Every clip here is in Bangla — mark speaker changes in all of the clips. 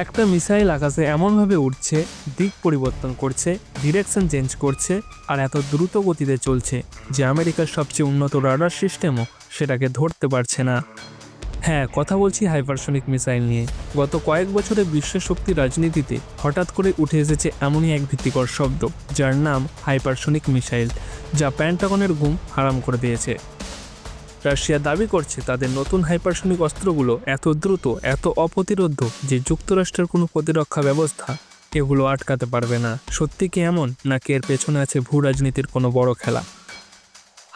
Speaker 1: একটা মিসাইল আকাশে এমনভাবে উঠছে, দিক পরিবর্তন করছে, ডিরেকশন চেঞ্জ করছে আর এত দ্রুত গতিতে চলছে যে আমেরিকার সবচেয়ে উন্নত রাডার সিস্টেমও সেটাকে ধরতে পারছে না। হ্যাঁ, কথা বলছি হাইপারসনিক মিসাইল নিয়ে। গত কয়েক বছরে বিশ্ব শক্তি রাজনীতিতে হঠাৎ করে উঠে এসেছে এমনই এক ভীতিকর শব্দ, যার নাম হাইপারসনিক মিসাইল, যা পেন্টাগনের ঘুম হারাম করে দিয়েছে। রাশিয়া দাবি করছে তাদের নতুন হাইপারসনিক অস্ত্রগুলো এত দ্রুত, এত অপ্রতিরোধ্য যে যুক্তরাষ্ট্রের কোনো প্রতিরক্ষা ব্যবস্থা এগুলো আটকাতে পারবে না। সত্যি কি এমন, নাকি এর পেছনে আছে ভূ রাজনীতির কোনো বড় খেলা?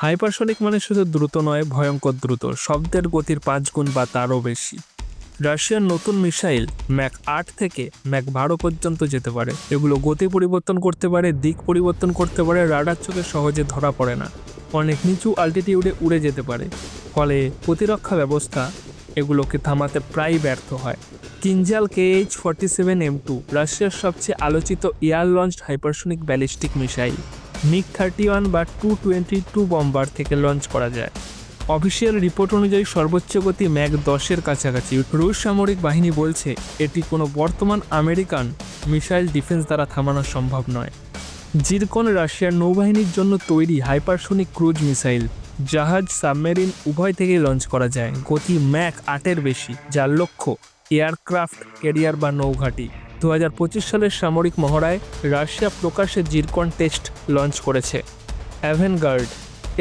Speaker 1: হাইপারসনিক মানে শুধু দ্রুত নয়, ভয়ঙ্কর দ্রুত, শব্দের গতির 5 গুণ বা তারও বেশি। রাশিয়ার নতুন মিসাইল ম্যাক 8 থেকে ম্যাক 12 পর্যন্ত যেতে পারে। এগুলো গতি পরিবর্তন করতে পারে, দিক পরিবর্তন করতে পারে, রাডার চোখে সহজে ধরা পড়ে না, অনেক নিচু অল্টিটিউডে উড়ে যেতে পারে। ফলে প্রতিরক্ষা ব্যবস্থা এগুলোকে থামাতে প্রায় ব্যর্থ হয়। কিনজাল KH-47M2 রাশিয়ার সবচেয়ে আলোচিত air launched hypersonic ballistic missile. MiG-31 বা Tu-22 বম্বার থেকে লঞ্চ করা যায়। অফিসিয়াল রিপোর্ট অনুযায়ী সর্বোচ্চ গতি ম্যাক 10-এর কাছাকাছি। রুশ সামরিক বাহিনী বলছে এটি কোনো বর্তমান আমেরিকান মিসাইল ডিফেন্স দ্বারা থামানো সম্ভব নয়। জিরকন রাশিয়ার নৌবাহিনীর জন্য তৈরি হাইপারসনিক ক্রুজ মিসাইল, জাহাজ, সাবমেরিন উভয় থেকেই লঞ্চ করা যায়। গতি ম্যাক 8-এর বেশি, যার লক্ষ্য এয়ারক্রাফট ক্যারিয়ার বা নৌঘাঁটি। 2025 সালের সামরিক মহড়ায় রাশিয়া প্রকাশ্যে জিরকন টেস্ট লঞ্চ করেছে। অ্যাভেনগার্ড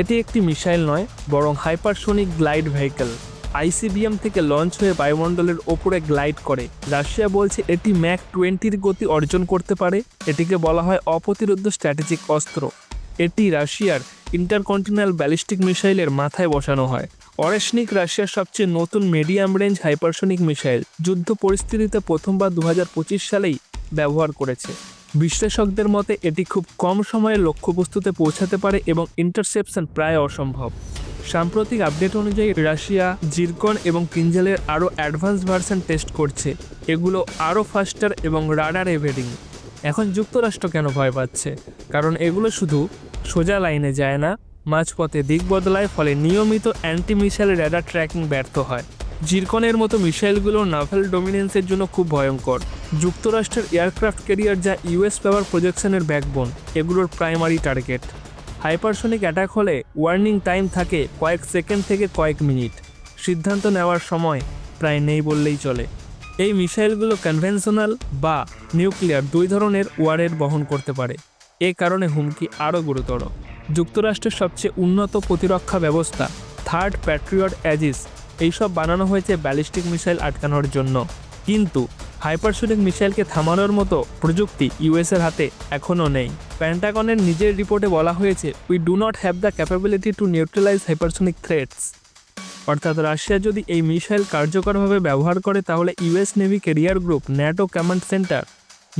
Speaker 1: এটি একটি মিসাইল নয়, বরং হাইপারসনিক গ্লাইড ভেহিকল। ICBM থেকে লঞ্চ হয়ে বায়ুমণ্ডলের ওপরে গ্লাইড করে। রাশিয়া বলছে এটি ম্যাক 20-র গতি অর্জন করতে পারে। এটিকে বলা হয় অপ্রতিরোধ্য স্ট্র্যাটেজিক অস্ত্র। এটি রাশিয়ার ইন্টারকন্টিনেন্টাল ব্যালিস্টিক মিসাইলের মাথায় বসানো হয়। অরেশনিক রাশিয়ার সবচেয়ে নতুন মিডিয়াম রেঞ্জ হাইপারসনিক মিসাইল, যুদ্ধ পরিস্থিতিতে প্রথমবার 2025 সালেই ব্যবহার করেছে। বিশ্লেষকদের মতে এটি খুব কম সময়ে লক্ষ্যবস্তুতে পৌঁছাতে পারে এবং ইন্টারসেপশন প্রায় অসম্ভব। সাম্প্রতিক আপডেট অনুযায়ী রাশিয়া জিরকন এবং কিনজালের আরও অ্যাডভান্স ভার্সন টেস্ট করছে। এগুলো আরও ফাস্টার এবং রাডার এভেডিং। এখন যুক্তরাষ্ট্র কেন ভয় পাচ্ছে? কারণ এগুলো শুধু সোজা লাইনে যায় না, মাঝপথে দিক বদলায়, ফলে নিয়মিত অ্যান্টি মিসাইল রাডার ট্র্যাকিং ব্যর্থ হয়। জিরকনের মতো মিসাইলগুলো নাভাল ডোমিনেন্সের জন্য খুব ভয়ঙ্কর। যুক্তরাষ্ট্রের এয়ারক্রাফট ক্যারিয়ার, যা US পাওয়ার প্রজেকশনের ব্যাকবোন, এগুলোর প্রাইমারি টার্গেট। হাইপারসনিক অ্যাটাক হলে ওয়ার্নিং টাইম থাকে কয়েক সেকেন্ড থেকে কয়েক মিনিট। সিদ্ধান্ত নেওয়ার সময় প্রায় নেই বললেই চলে। এই মিসাইলগুলো কনভেনশনাল বা নিউক্লিয়ার দুই ধরনের ওয়ারের বহন করতে পারে। এ কারণে হুমকি আরও গুরুতর। যুক্তরাষ্ট্রের সবচেয়ে উন্নত প্রতিরক্ষা ব্যবস্থা থার্ড প্যাট্রিয়ট অ্যাজিস এইসব বানানো হয়েছে ব্যালিস্টিক মিসাইল আটকানোর জন্য, কিন্তু হাইপারসনিক মিসাইলকে থামানোর মতো প্রযুক্তি US-এর হাতে এখনও নেই। পেন্টাগনের নিজের রিপোর্টে বলা হয়েছে, we do not have the capability to neutralise hypersonic threats. অর্থাৎ রাশিয়া যদি এই মিসাইল কার্যকরভাবে ব্যবহার করে, তাহলে US navy carrier group, NATO command centre,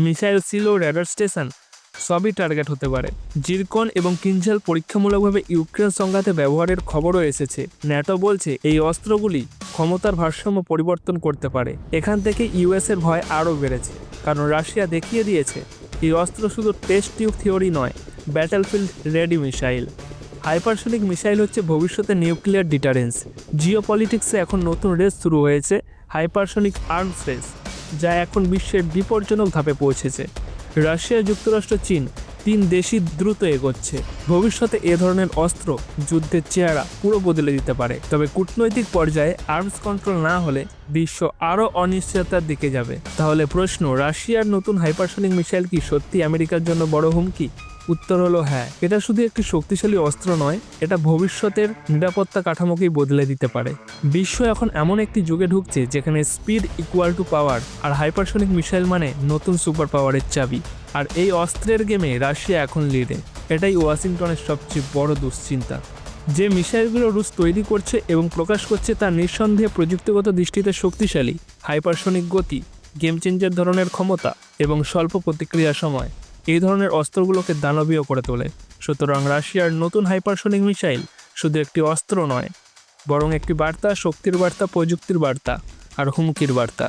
Speaker 1: missile silo, radar station সবই টার্গেট হতে পারে। জিরকন এবং কিনজাল পরীক্ষামূলকভাবে ইউক্রেন সংঘাতে ব্যবহারের খবরও এসেছে। ন্যাটো বলছে এই অস্ত্রগুলি ক্ষমতার ভারসাম্য পরিবর্তন করতে পারে। এখান থেকে US-এর ভয় আরও বেড়েছে, কারণ রাশিয়া দেখিয়ে দিয়েছে এই অস্ত্র শুধু টেস্ট টিউব থিওরি নয়, battlefield ready missile. Hypersonic missile হচ্ছে ভবিষ্যতে নিউক্লিয়ার ডিটারেন্স। জিওপলিটিক্সে এখন নতুন রেস শুরু হয়েছে, হাইপারসনিক আর্মস রেস, যা এখন বিশ্বের বিপজ্জনক ধাপে পৌঁছেছে। রাশিয়া, যুক্তরাষ্ট্র, চীন 3 দেশই দ্রুত এগোচ্ছে। ভবিষ্যতে এ ধরনের অস্ত্র যুদ্ধের চেহারা পুরো বদলে দিতে পারে। তবে কূটনৈতিক পর্যায়ে আর্মস কন্ট্রোল না হলে বিশ্ব আরও অনিশ্চয়তার দিকে যাবে। তাহলে প্রশ্ন, রাশিয়ার নতুন হাইপারসনিক মিসাইল কি সত্যি আমেরিকার জন্য বড় হুমকি? উত্তর হলো হ্যাঁ। এটা শুধু একটি শক্তিশালী অস্ত্র নয়, এটা ভবিষ্যতের নিরাপত্তা কাঠামোকেই বদলে দিতে পারে। বিশ্ব এখন এমন একটি যুগে ঢুকছে যেখানে স্পিড ইকুয়াল টু পাওয়ার, আর হাইপারসনিক মিসাইল মানে নতুন সুপার পাওয়ারের চাবি। আর এই অস্ত্রের গেমে রাশিয়া এখন লিডে। এটাই ওয়াশিংটনের সবচেয়ে বড় দুশ্চিন্তা। যে মিসাইলগুলো রুশ তৈরি করছে এবং প্রকাশ করছে তা নিঃসন্দেহে প্রযুক্তিগত দৃষ্টিতে শক্তিশালী। হাইপারসনিক গতি, গেম চেঞ্জার ধরনের ক্ষমতা এবং স্বল্প প্রতিক্রিয়া সময় এই ধরনের অস্ত্রগুলোকে দানবীয় করে তোলে। সুতরাং রাশিয়ার নতুন হাইপারসনিক মিসাইল শুধু একটি অস্ত্র নয়, বরং একটি বার্তা, শক্তির বার্তা, প্রযুক্তির বার্তা আর হুমকির বার্তা।